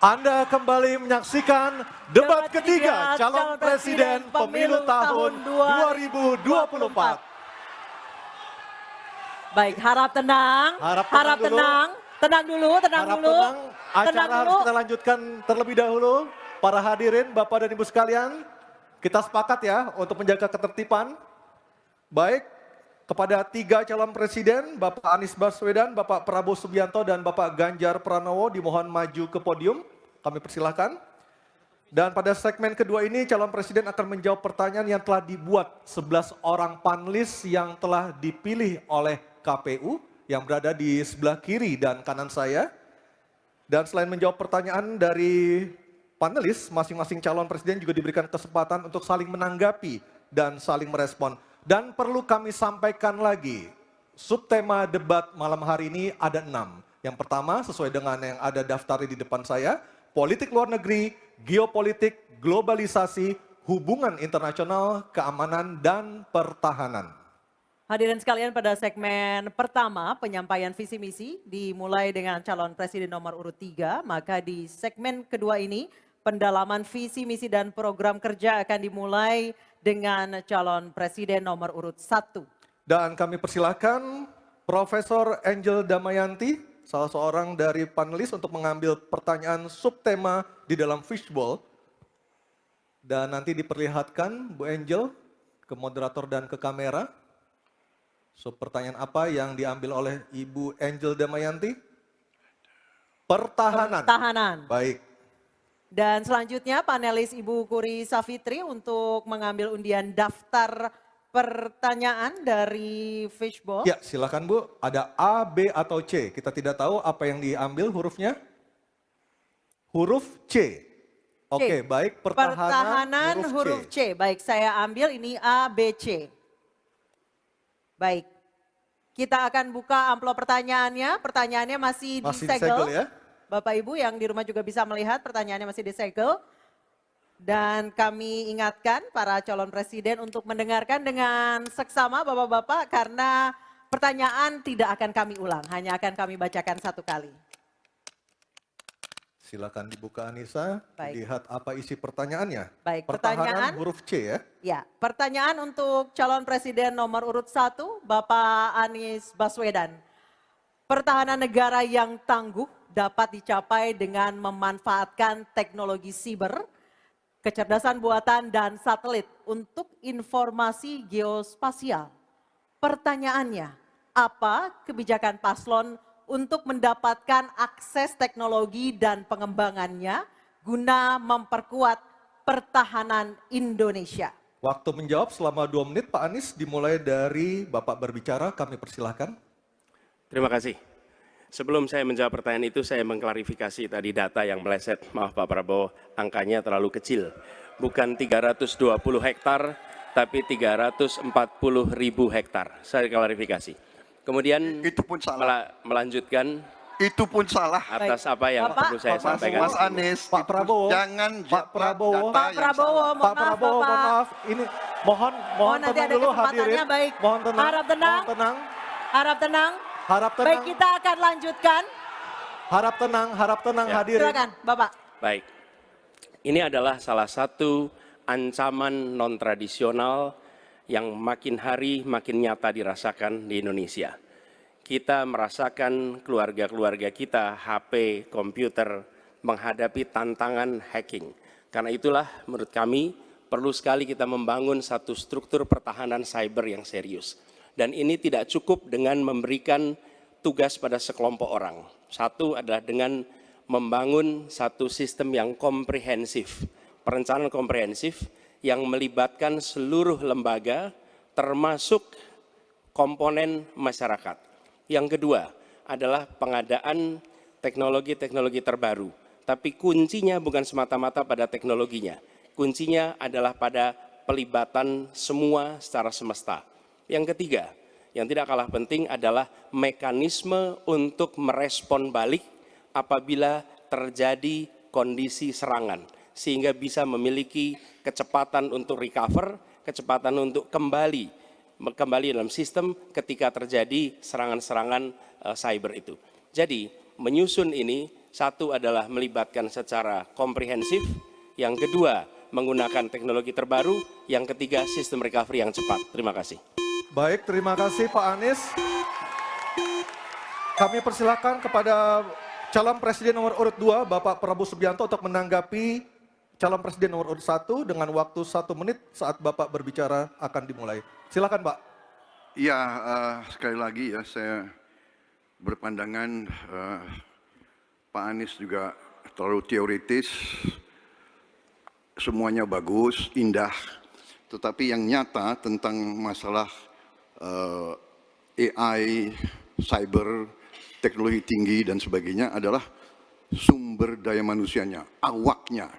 Anda kembali menyaksikan debat ketiga calon presiden pemilu tahun 2024. Baik, harap tenang. Harap tenang. Tenang dulu. Acara harus kita lanjutkan terlebih dahulu. Para hadirin, Bapak dan Ibu sekalian, kita sepakat ya untuk menjaga ketertiban. Baik, kepada tiga calon presiden, Bapak Anies Baswedan, Bapak Prabowo Subianto, dan Bapak Ganjar Pranowo dimohon maju ke podium. Kami persilahkan. Dan pada segmen kedua ini calon presiden akan menjawab pertanyaan yang telah dibuat 11 orang panelis yang telah dipilih oleh KPU yang berada di sebelah kiri dan kanan saya. Dan selain menjawab pertanyaan dari panelis, masing-masing calon presiden juga diberikan kesempatan untuk saling menanggapi dan saling merespon. Dan perlu kami sampaikan lagi, subtema debat malam hari ini ada 6. Yang pertama sesuai dengan yang ada daftarnya di depan saya, politik luar negeri, geopolitik, globalisasi, hubungan internasional, keamanan, dan pertahanan. Hadirin sekalian, pada segmen pertama penyampaian visi misi dimulai dengan calon presiden nomor urut 3, maka di segmen kedua ini pendalaman visi misi dan program kerja akan dimulai dengan calon presiden nomor urut 1. Dan kami persilakan Profesor Angel Damayanti, salah seorang dari panelis untuk mengambil pertanyaan subtema di dalam fishbowl. Dan nanti diperlihatkan Bu Angel ke moderator dan ke kamera. Pertanyaan apa yang diambil oleh Ibu Angel Damayanti? Pertahanan. Baik. Dan selanjutnya panelis Ibu Kuri Safitri untuk mengambil undian daftar pertanyaan dari fishbowl. Ya, silakan Bu. Ada A, B, atau C. Kita tidak tahu apa yang diambil hurufnya. Huruf C. Oke, baik. Pertahanan huruf C. Baik, saya ambil ini A, B, C. Baik. Kita akan buka amplop pertanyaannya. Pertanyaannya masih disegel ya. Bapak Ibu yang di rumah juga bisa melihat pertanyaannya masih disegel. Dan kami ingatkan para calon presiden untuk mendengarkan dengan seksama Bapak-Bapak karena pertanyaan tidak akan kami ulang, hanya akan kami bacakan satu kali. Silakan dibuka Anissa, Baik. lihat apa isi pertanyaannya. Baik, pertahanan huruf C ya. Ya, pertanyaan untuk calon presiden nomor urut 1, Bapak Anies Baswedan. Pertahanan negara yang tangguh dapat dicapai dengan memanfaatkan teknologi siber, kecerdasan buatan, dan satelit untuk informasi geospasial. Pertanyaannya, apa kebijakan paslon untuk mendapatkan akses teknologi dan pengembangannya guna memperkuat pertahanan Indonesia? Waktu menjawab selama 2 menit Pak Anies, dimulai dari Bapak berbicara, kami persilahkan. Terima kasih. Sebelum saya menjawab pertanyaan itu, saya mengklarifikasi tadi data yang meleset. Maaf Pak Prabowo, angkanya terlalu kecil. Bukan 320 hektar, tapi 340.000 hektar. Saya klarifikasi. Kemudian itu pun salah. Melanjutkan. Itu pun salah. Atas apa yang perlu saya sampaikan. Mas Anies, Pak Prabowo, jangan Pak Prabowo, Pak Prabowo, Pak Prabowo, mohon maaf. Ini mohon nanti tenang ada dulu kesempatannya, hadirin. baik. Mohon tenang. Harap tenang. Mohon tenang. Harap tenang. Harap tenang. Baik, kita akan lanjutkan. Harap tenang Ya. hadirin. Silakan, Bapak. Baik. Ini adalah salah satu ancaman non-tradisional yang makin hari makin nyata dirasakan di Indonesia. Kita merasakan keluarga-keluarga kita, HP, komputer, menghadapi tantangan hacking. Karena itulah menurut kami perlu sekali kita membangun satu struktur pertahanan cyber yang serius. Dan ini tidak cukup dengan memberikan tugas pada sekelompok orang. Satu adalah dengan membangun satu sistem yang komprehensif, perencanaan komprehensif yang melibatkan seluruh lembaga termasuk komponen masyarakat. Yang kedua adalah pengadaan teknologi-teknologi terbaru. Tapi kuncinya bukan semata-mata pada teknologinya. Kuncinya adalah pada pelibatan semua secara semesta. Yang ketiga, yang tidak kalah penting adalah mekanisme untuk merespon balik apabila terjadi kondisi serangan. Sehingga bisa memiliki kecepatan untuk recover, kecepatan untuk kembali dalam sistem ketika terjadi serangan-serangan cyber itu. Jadi menyusun ini Satu adalah melibatkan secara komprehensif, yang kedua menggunakan teknologi terbaru, yang ketiga sistem recovery yang cepat. Terima kasih. Baik, terima kasih Pak Anies. Kami persilakan kepada calon presiden nomor urut 2, Bapak Prabowo Subianto untuk menanggapi calon presiden nomor urut 1 dengan waktu 1 menit saat Bapak berbicara akan dimulai. Silakan Pak. Ya, sekali lagi ya saya berpandangan Pak Anies juga terlalu teoritis, semuanya bagus, indah, tetapi yang nyata tentang masalah AI, cyber, teknologi tinggi dan sebagainya adalah sumber daya manusianya, awaknya.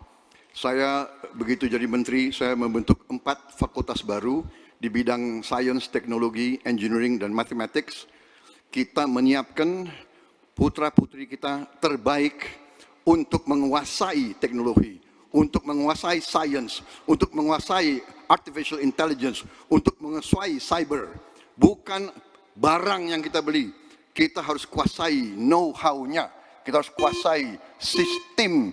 Saya begitu jadi menteri, saya membentuk 4 fakultas baru di bidang sains, teknologi, engineering, dan mathematics. Kita menyiapkan putra-putri kita terbaik untuk menguasai teknologi, untuk menguasai sains, untuk menguasai artificial intelligence, untuk menguasai cyber. Bukan barang yang kita beli, kita harus kuasai know-how-nya, kita harus kuasai sistem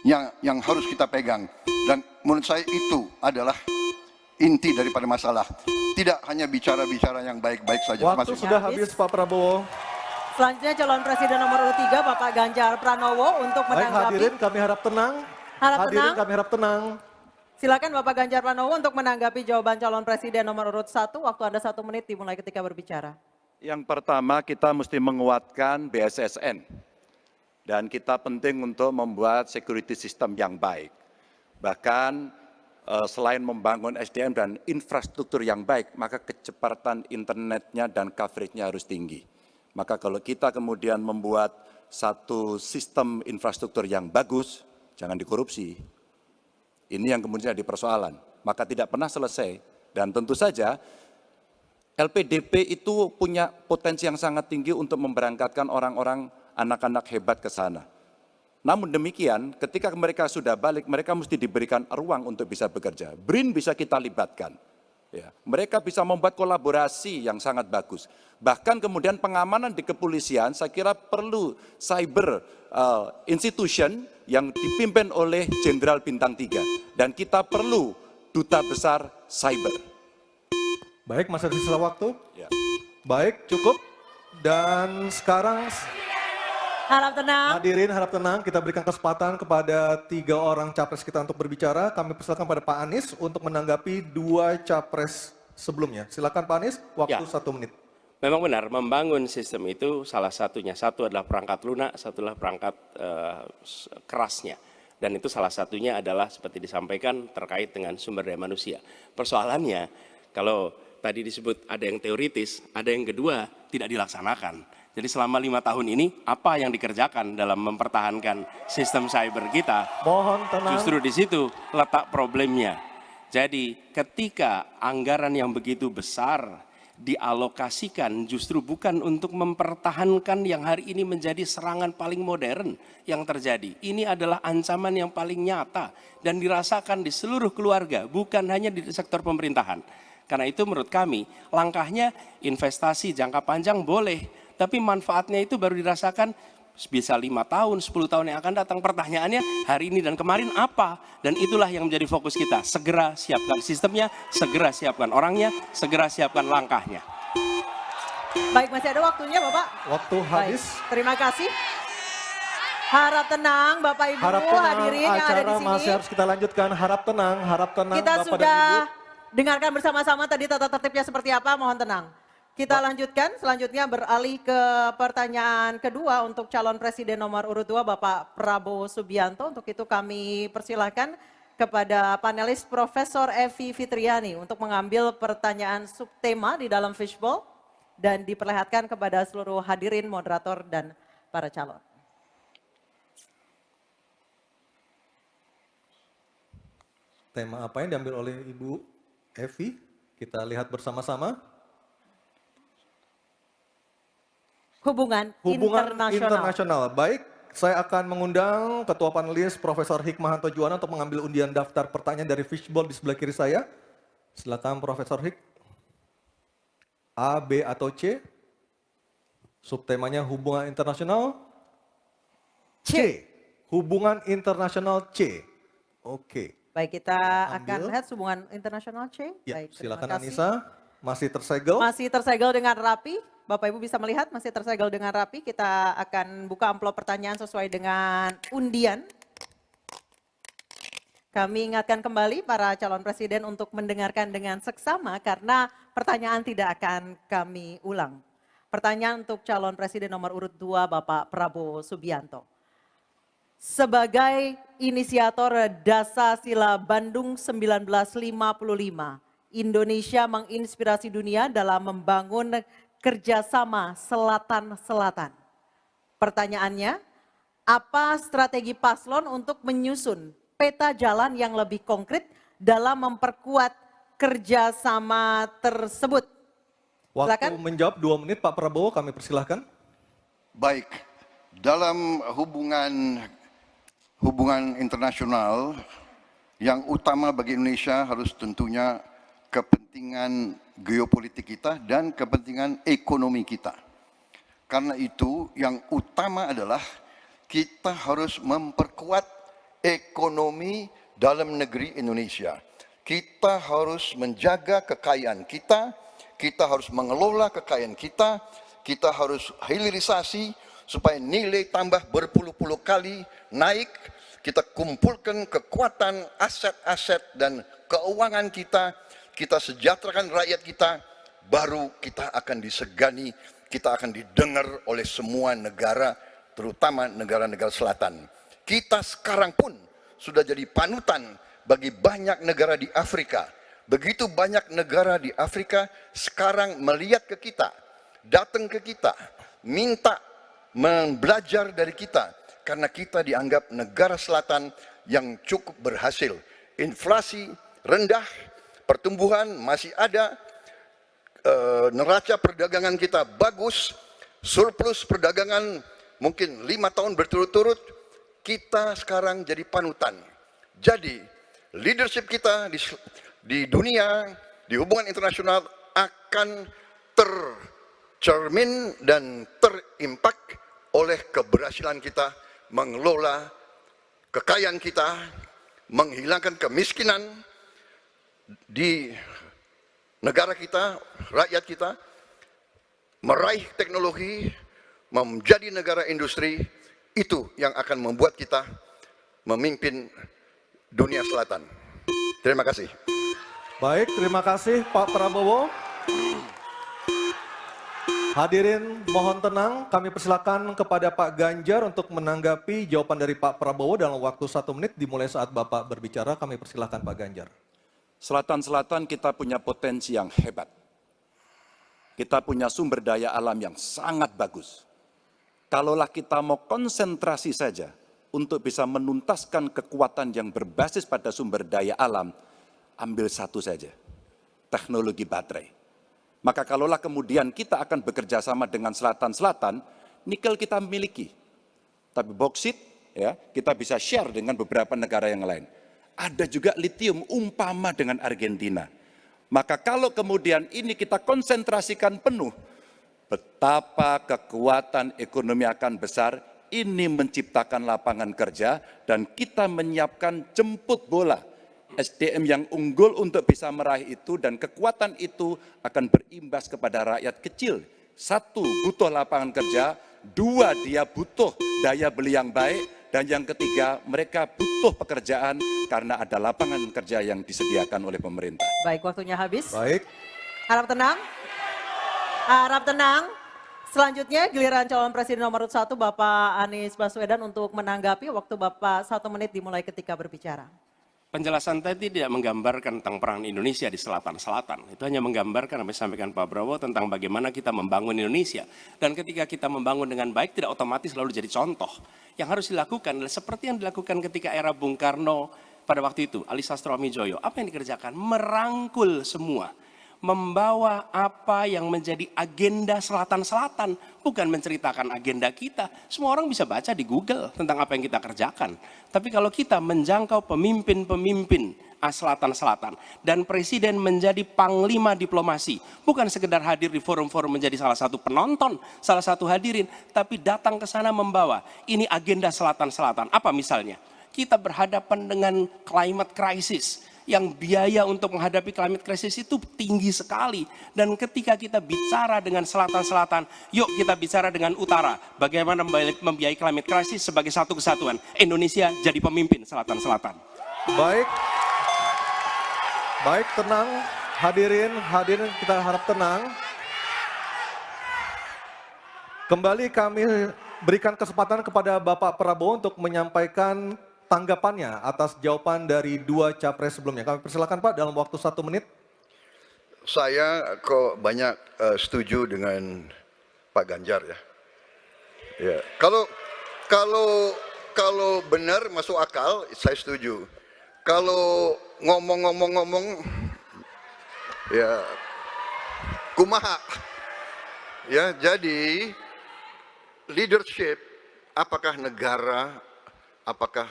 yang harus kita pegang. Dan menurut saya itu adalah inti daripada masalah. Tidak hanya bicara-bicara yang baik-baik saja. Waktu sudah habis Pak Prabowo. Selanjutnya calon presiden nomor urut 3 Bapak Ganjar Pranowo untuk Baik menanggapi. hadirin kami harap tenang. Hadirin kami harap tenang. Silakan Bapak Ganjar Pranowo untuk menanggapi jawaban calon presiden nomor urut 1. Waktu Anda 1 menit dimulai ketika berbicara. Yang pertama kita mesti menguatkan BSSN. Dan kita penting untuk membuat security system yang baik. Bahkan selain membangun SDM dan infrastruktur yang baik, maka kecepatan internetnya dan coveragenya harus tinggi. Maka kalau kita kemudian membuat satu sistem infrastruktur yang bagus, jangan dikorupsi. Ini yang kemudian jadi persoalan. Maka tidak pernah selesai. Dan tentu saja LPDP itu punya potensi yang sangat tinggi untuk memberangkatkan orang-orang, anak-anak hebat ke sana. Namun demikian, ketika mereka sudah balik, mereka mesti diberikan ruang untuk bisa bekerja. BRIN bisa kita libatkan. Ya, mereka bisa membuat kolaborasi yang sangat bagus. Bahkan kemudian pengamanan di kepolisian, saya kira perlu cyber institution yang dipimpin oleh Jenderal Bintang 3. Dan kita perlu duta besar cyber. Baik, masih ada sisa waktu. Ya. Baik, cukup. Dan sekarang Harap tenang. hadirin harap tenang, kita berikan kesempatan kepada 3 orang capres kita untuk berbicara. Kami persilakan pada Pak Anies untuk menanggapi 2 capres sebelumnya. Silakan Pak Anies, waktu Ya. 1 menit. Memang benar, membangun sistem itu salah satunya. Satu adalah perangkat lunak, satu adalah perangkat kerasnya. Dan itu salah satunya adalah seperti disampaikan terkait dengan sumber daya manusia. Persoalannya, kalau tadi disebut ada yang teoritis, ada yang kedua tidak dilaksanakan. Jadi selama 5 tahun ini, apa yang dikerjakan dalam mempertahankan sistem cyber kita? Mohon tenang. Justru di situ letak problemnya. Jadi ketika anggaran yang begitu besar dialokasikan justru bukan untuk mempertahankan yang hari ini menjadi serangan paling modern yang terjadi. Ini adalah ancaman yang paling nyata dan dirasakan di seluruh keluarga, bukan hanya di sektor pemerintahan. Karena itu menurut kami langkahnya investasi jangka panjang boleh, tapi manfaatnya itu baru dirasakan bisa 5 tahun, 10 tahun yang akan datang. Pertanyaannya hari ini dan kemarin apa? Dan itulah yang menjadi fokus kita. Segera siapkan sistemnya, segera siapkan orangnya, segera siapkan langkahnya. Baik, masih ada waktunya Bapak. Waktu Baik, habis. terima kasih. Harap tenang Bapak Ibu Harap tenang, hadirin yang ada acara di sini. masih harus kita lanjutkan. Harap tenang Kita Bapak sudah dan Ibu. dengarkan bersama-sama tadi tata tertibnya seperti apa, mohon tenang. Kita lanjutkan, selanjutnya beralih ke pertanyaan kedua untuk calon presiden nomor urut 2 Bapak Prabowo Subianto. Untuk itu kami persilahkan kepada panelis Profesor Evi Fitriani untuk mengambil pertanyaan subtema di dalam fishbowl dan diperlihatkan kepada seluruh hadirin, moderator, dan para calon. Tema apa yang diambil oleh Ibu Evi? Kita lihat bersama-sama. Hubungan internasional. Baik, saya akan mengundang Ketua Panelis Profesor Hikmahanto Juwana untuk mengambil undian daftar pertanyaan dari fishbowl di sebelah kiri saya. Silakan Profesor Hik. A, B, atau C? Subtemanya hubungan internasional. C. Hubungan internasional C. Oke. Baik, kita akan Ambil. lihat hubungan internasional C. Ya, Baik, terima silakan kasih. Anissa. Masih tersegel. Masih tersegel dengan rapi. Bapak Ibu bisa melihat masih tersegel dengan rapi. Kita akan buka amplop pertanyaan sesuai dengan undian. Kami ingatkan kembali para calon presiden untuk mendengarkan dengan seksama karena pertanyaan tidak akan kami ulang. Pertanyaan untuk calon presiden nomor urut 2 Bapak Prabowo Subianto. Sebagai inisiator Dasasila Bandung 1955, Indonesia menginspirasi dunia dalam membangun kerjasama selatan-selatan. Pertanyaannya, apa strategi paslon untuk menyusun peta jalan yang lebih konkret dalam memperkuat kerjasama tersebut? Waktu Silakan. menjawab 2 menit Pak Prabowo, kami persilahkan. Baik, dalam hubungan internasional yang utama bagi Indonesia harus tentunya kepentingan geopolitik kita dan kepentingan ekonomi kita. Karena itu yang utama adalah kita harus memperkuat ekonomi dalam negeri Indonesia. Kita harus menjaga kekayaan kita harus mengelola kekayaan kita harus hilirisasi supaya nilai tambah berpuluh-puluh kali naik, kita kumpulkan kekuatan aset-aset dan keuangan kita sejahterakan rakyat kita, baru kita akan disegani, kita akan didengar oleh semua negara, terutama negara-negara selatan. Kita sekarang pun sudah jadi panutan bagi banyak negara di Afrika. Begitu banyak negara di Afrika sekarang melihat ke kita, datang ke kita, minta belajar dari kita. Karena kita dianggap negara selatan yang cukup berhasil. Inflasi rendah, pertumbuhan masih ada, neraca perdagangan kita bagus, surplus perdagangan mungkin 5 tahun berturut-turut, kita sekarang jadi panutan. Jadi leadership kita di dunia, di hubungan internasional akan tercermin dan terimpak oleh keberhasilan kita mengelola kekayaan kita, menghilangkan kemiskinan di negara kita, rakyat kita, meraih teknologi, menjadi negara industri, itu yang akan membuat kita memimpin dunia selatan. Terima kasih. Baik, terima kasih Pak Prabowo. Hadirin mohon tenang, kami persilakan kepada Pak Ganjar untuk menanggapi jawaban dari Pak Prabowo dalam waktu 1 menit dimulai saat Bapak berbicara. Kami persilakan Pak Ganjar. Selatan-selatan kita punya potensi yang hebat. Kita punya sumber daya alam yang sangat bagus. Kalaulah kita mau konsentrasi saja untuk bisa menuntaskan kekuatan yang berbasis pada sumber daya alam, ambil satu saja, teknologi baterai. Maka kalaulah kemudian kita akan bekerja sama dengan selatan-selatan, nikel kita miliki. Tapi boksit, ya, kita bisa share dengan beberapa negara yang lain. Ada juga litium umpama dengan Argentina. Maka kalau kemudian ini kita konsentrasikan penuh, betapa kekuatan ekonomi akan besar, ini menciptakan lapangan kerja, dan kita menyiapkan jemput bola SDM yang unggul untuk bisa meraih itu, dan kekuatan itu akan berimbas kepada rakyat kecil. 1, butuh lapangan kerja, 2, dia butuh daya beli yang baik, dan yang ketiga, mereka butuh pekerjaan karena ada lapangan kerja yang disediakan oleh pemerintah. Baik, waktunya habis. Baik. Harap tenang. Harap tenang. Selanjutnya giliran calon presiden nomor 1 Bapak Anies Baswedan untuk menanggapi. Waktu Bapak 1 menit dimulai ketika berbicara. Penjelasan tadi tidak menggambarkan tentang peran Indonesia di selatan-selatan. Itu hanya menggambarkan apa yang disampaikan Pak Prabowo tentang bagaimana kita membangun Indonesia. Dan ketika kita membangun dengan baik, tidak otomatis lalu jadi contoh. Yang harus dilakukan adalah seperti yang dilakukan ketika era Bung Karno pada waktu itu, Ali Sastro Amijoyo. Apa yang dikerjakan? Merangkul semua. membawa apa yang menjadi agenda selatan-selatan, bukan menceritakan agenda kita. Semua orang bisa baca di Google tentang apa yang kita kerjakan. Tapi kalau kita menjangkau pemimpin-pemimpin selatan-selatan, dan presiden menjadi panglima diplomasi, bukan sekedar hadir di forum-forum menjadi salah satu penonton, salah satu hadirin, tapi datang ke sana membawa, ini agenda selatan-selatan. Apa misalnya? Kita berhadapan dengan climate crisis, yang biaya untuk menghadapi climate crisis itu tinggi sekali. Dan ketika kita bicara dengan selatan-selatan, yuk kita bicara dengan utara. Bagaimana membiayai climate crisis sebagai satu kesatuan. Indonesia jadi pemimpin selatan-selatan. Baik. Baik, tenang. Hadirin kita harap tenang. Kembali kami berikan kesempatan kepada Bapak Prabowo untuk menyampaikan tanggapannya atas jawaban dari dua capres sebelumnya. Kami persilakan Pak dalam waktu 1 menit. Saya kok banyak setuju dengan Pak Ganjar ya. Ya, kalau benar masuk akal, saya setuju. Kalau ngomong, ya kumaha. Ya, jadi leadership, apakah negara, apakah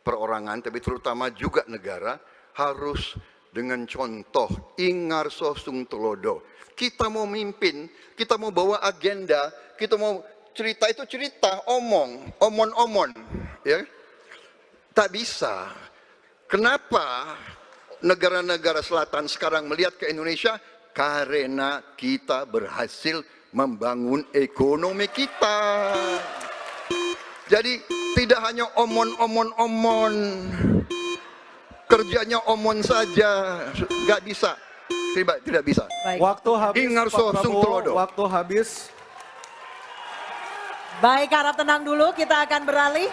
perorangan, tapi terutama juga negara, harus dengan contoh, ingarso sung tulodo. Kita mau mimpin, kita mau bawa agenda, kita mau cerita itu cerita, omon, ya. Tak bisa. Kenapa negara-negara selatan sekarang melihat ke Indonesia? Karena kita berhasil membangun ekonomi kita. Jadi tidak hanya omon, kerjanya omon saja, nggak bisa, tidak bisa. Baik. Waktu habis, Ingar Pak sosung Prabowo, tulodo. waktu habis. Baik, harap tenang dulu. Kita akan beralih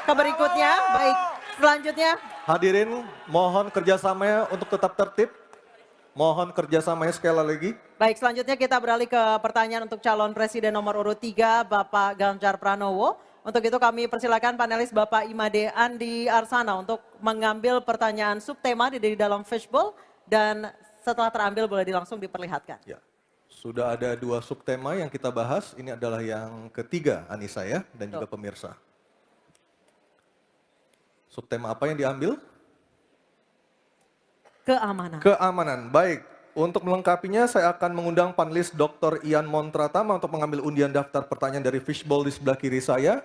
ke berikutnya. Baik, selanjutnya. Hadirin, mohon kerjasamanya untuk tetap tertib. Mohon kerjasamanya sekali lagi. Baik, selanjutnya kita beralih ke pertanyaan untuk calon presiden nomor urut 3, Bapak Ganjar Pranowo. Untuk itu kami persilakan panelis Bapak Imade Andi Arsana untuk mengambil pertanyaan subtema di dalam fishbowl dan setelah terambil boleh langsung diperlihatkan. Ya, sudah ada 2 subtema yang kita bahas. Ini adalah yang ketiga, Anissa ya, dan juga pemirsa. Subtema apa yang diambil? Keamanan. Keamanan. Baik, untuk melengkapinya saya akan mengundang panelis Dr. Ian Montratama untuk mengambil undian daftar pertanyaan dari fishbowl di sebelah kiri saya.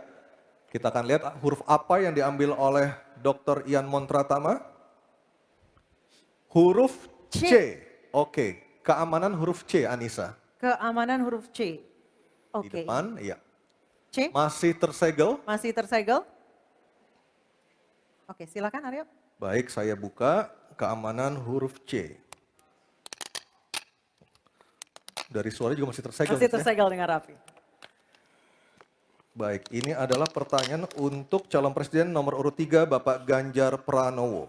Kita akan lihat huruf apa yang diambil oleh Dr. Ian Montratama. Huruf C. Oke, keamanan huruf C, Anissa. Keamanan huruf C. Di Oke. depan, iya. C, Masih tersegel. masih tersegel. Oke, silakan Aryo. Baik, saya buka keamanan huruf C. Dari suara juga masih tersegel. Masih ya? tersegel dengan rapi. Baik, ini adalah pertanyaan untuk calon presiden nomor urut 3, Bapak Ganjar Pranowo.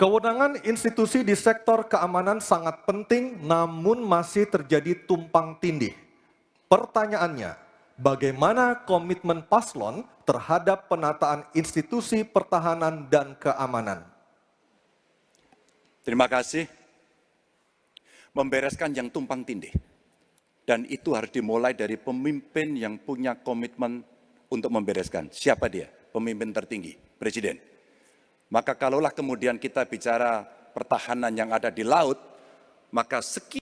Kewenangan institusi di sektor keamanan sangat penting, namun masih terjadi tumpang tindih. Pertanyaannya, bagaimana komitmen paslon terhadap penataan institusi pertahanan dan keamanan? Terima kasih. Membereskan yang tumpang tindih. Dan itu harus dimulai dari pemimpin yang punya komitmen untuk membereskan. Siapa dia? Pemimpin tertinggi, Presiden. Maka kalaulah kemudian kita bicara pertahanan yang ada di laut, maka sekian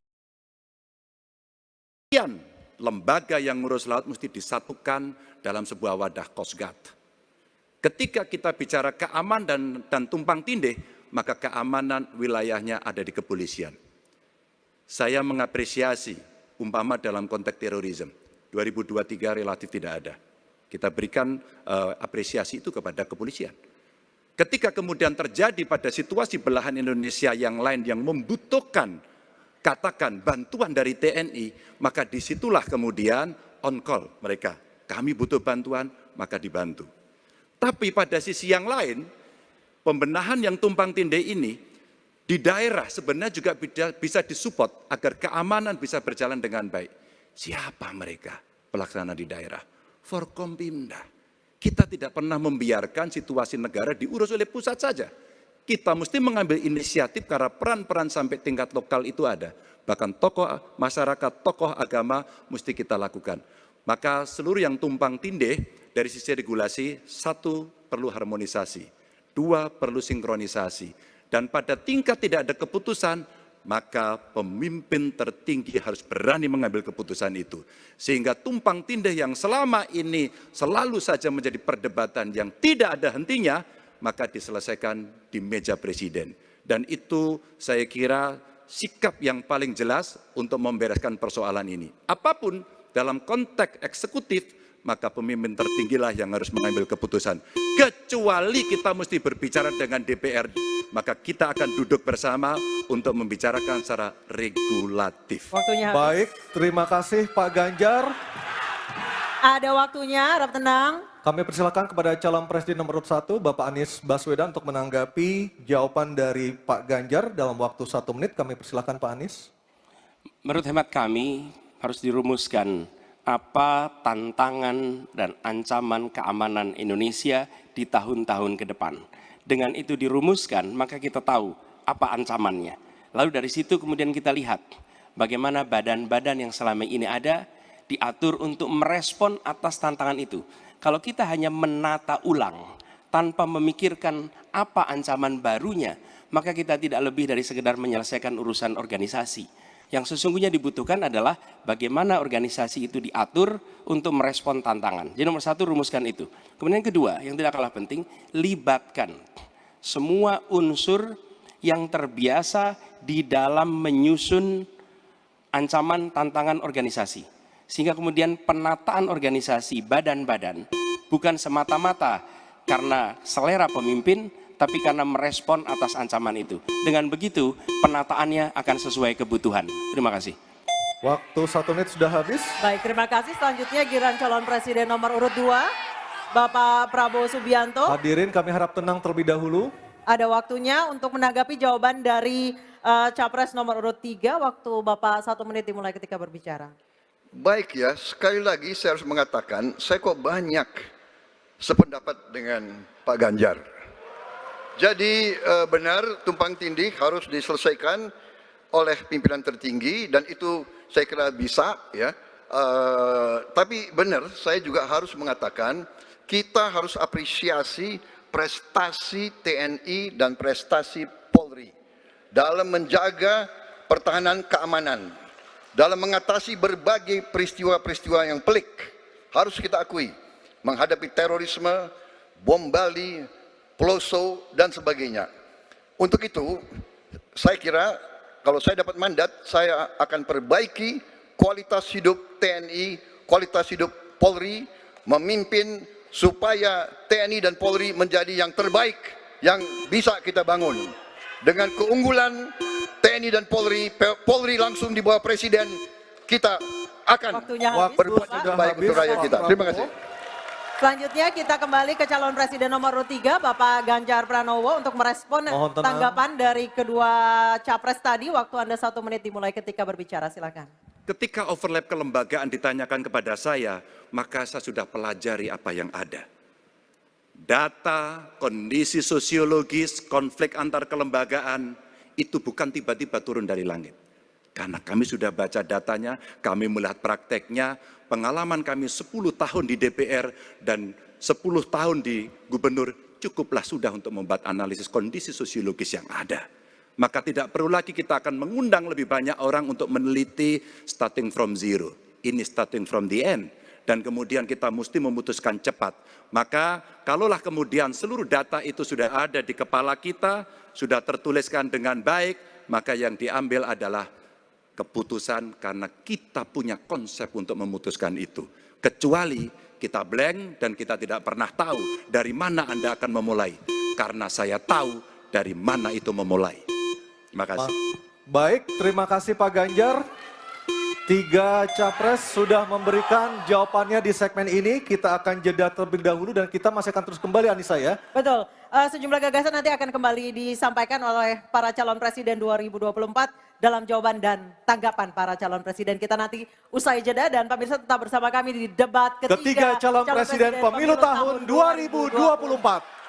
lembaga yang ngurus laut mesti disatukan dalam sebuah wadah Coast Guard. Ketika kita bicara keamanan dan tumpang tindih, maka keamanan wilayahnya ada di kepolisian. Saya mengapresiasi umpama dalam konteks terorisme, 2023 relatif tidak ada. Kita berikan apresiasi itu kepada kepolisian. Ketika kemudian terjadi pada situasi belahan Indonesia yang lain yang membutuhkan, katakan bantuan dari TNI, maka disitulah kemudian on call mereka. Kami butuh bantuan, maka dibantu. Tapi pada sisi yang lain, pembenahan yang tumpang tindih ini, di daerah sebenarnya juga bisa disupport agar keamanan bisa berjalan dengan baik. Siapa mereka pelaksana di daerah? Forkompimda. Kita tidak pernah membiarkan situasi negara diurus oleh pusat saja. kita mesti mengambil inisiatif karena peran-peran sampai tingkat lokal itu ada. Bahkan tokoh masyarakat, tokoh agama mesti kita lakukan. Maka seluruh yang tumpang tindih dari sisi regulasi, satu perlu harmonisasi, dua perlu sinkronisasi. Dan pada tingkat tidak ada keputusan, maka pemimpin tertinggi harus berani mengambil keputusan itu. Sehingga tumpang tindih yang selama ini selalu saja menjadi perdebatan yang tidak ada hentinya, maka diselesaikan di meja presiden. Dan itu saya kira sikap yang paling jelas untuk membereskan persoalan ini. Apapun dalam konteks eksekutif, maka pemimpin tertinggilah yang harus mengambil keputusan. Kecuali kita mesti berbicara dengan DPR, maka kita akan duduk bersama untuk membicarakan secara regulatif. Waktunya habis. Baik, terima kasih Pak Ganjar. Ada waktunya, harap tenang. Kami persilakan kepada calon presiden nomor urut 1, Bapak Anies Baswedan untuk menanggapi jawaban dari Pak Ganjar dalam waktu 1 menit. Kami persilakan Pak Anies. Menurut hemat kami harus dirumuskan apa tantangan dan ancaman keamanan Indonesia di tahun-tahun ke depan. Dengan itu dirumuskan, maka kita tahu apa ancamannya. Lalu dari situ kemudian kita lihat bagaimana badan-badan yang selama ini ada diatur untuk merespon atas tantangan itu. Kalau kita hanya menata ulang tanpa memikirkan apa ancaman barunya, maka kita tidak lebih dari sekedar menyelesaikan urusan organisasi. Yang sesungguhnya dibutuhkan adalah bagaimana organisasi itu diatur untuk merespon tantangan. Jadi nomor 1, rumuskan itu. Kemudian yang kedua, yang tidak kalah penting, libatkan semua unsur yang terbiasa di dalam menyusun ancaman tantangan organisasi. Sehingga kemudian penataan organisasi badan-badan bukan semata-mata karena selera pemimpin, tapi karena merespon atas ancaman itu. Dengan begitu, penataannya akan sesuai kebutuhan. Terima kasih. Waktu 1 menit sudah habis. Baik, terima kasih. Selanjutnya giliran calon presiden nomor urut 2, Bapak Prabowo Subianto. Hadirin kami harap tenang terlebih dahulu. Ada waktunya untuk menanggapi jawaban dari Capres nomor urut 3. Waktu Bapak 1 menit dimulai ketika berbicara. Baik ya, sekali lagi saya harus mengatakan, saya kok banyak sependapat dengan Pak Ganjar. Jadi benar tumpang tindih harus diselesaikan oleh pimpinan tertinggi dan itu saya kira bisa ya. Tapi benar saya juga harus mengatakan kita harus apresiasi prestasi TNI dan prestasi Polri dalam menjaga pertahanan keamanan, dalam mengatasi berbagai peristiwa-peristiwa yang pelik. Harus kita akui, menghadapi terorisme, bom Bali, Peloso, dan sebagainya. Untuk itu, saya kira kalau saya dapat mandat, saya akan perbaiki kualitas hidup TNI, kualitas hidup Polri, memimpin supaya TNI dan Polri menjadi yang terbaik yang bisa kita bangun. Dengan keunggulan TNI dan Polri, Polri langsung di bawah Presiden, kita akan berbuat yang terbaik untuk rakyat kita. Terima kasih. Selanjutnya kita kembali ke calon presiden nomor urut 3, Bapak Ganjar Pranowo untuk merespon tanggapan dari kedua capres tadi. Waktu Anda 1 menit dimulai ketika berbicara, silakan. Ketika overlap kelembagaan ditanyakan kepada saya, maka saya sudah pelajari apa yang ada. Data, kondisi sosiologis, konflik antar kelembagaan, itu bukan tiba-tiba turun dari langit. Karena kami sudah baca datanya, kami melihat prakteknya, pengalaman kami 10 tahun di DPR dan 10 tahun di gubernur, cukuplah sudah untuk membuat analisis kondisi sosiologis yang ada. Maka tidak perlu lagi kita akan mengundang lebih banyak orang untuk meneliti starting from zero. Ini starting from the end. Dan kemudian kita mesti memutuskan cepat. Maka kalaulah kemudian seluruh data itu sudah ada di kepala kita, sudah tertuliskan dengan baik, maka yang diambil adalah keputusan karena kita punya konsep untuk memutuskan itu. Kecuali kita blank dan kita tidak pernah tahu dari mana Anda akan memulai. Karena saya tahu dari mana itu memulai. Terima kasih. Baik, terima kasih Pak Ganjar. 3 capres sudah memberikan jawabannya di segmen ini. Kita akan jeda terlebih dahulu dan kita masih akan terus kembali, Anissa ya. Betul, sejumlah gagasan nanti akan kembali disampaikan oleh para calon presiden 2024 dalam jawaban dan tanggapan para calon presiden. Kita nanti usai jeda dan pemirsa tetap bersama kami di debat ketiga Calon presiden pemilu tahun 2024.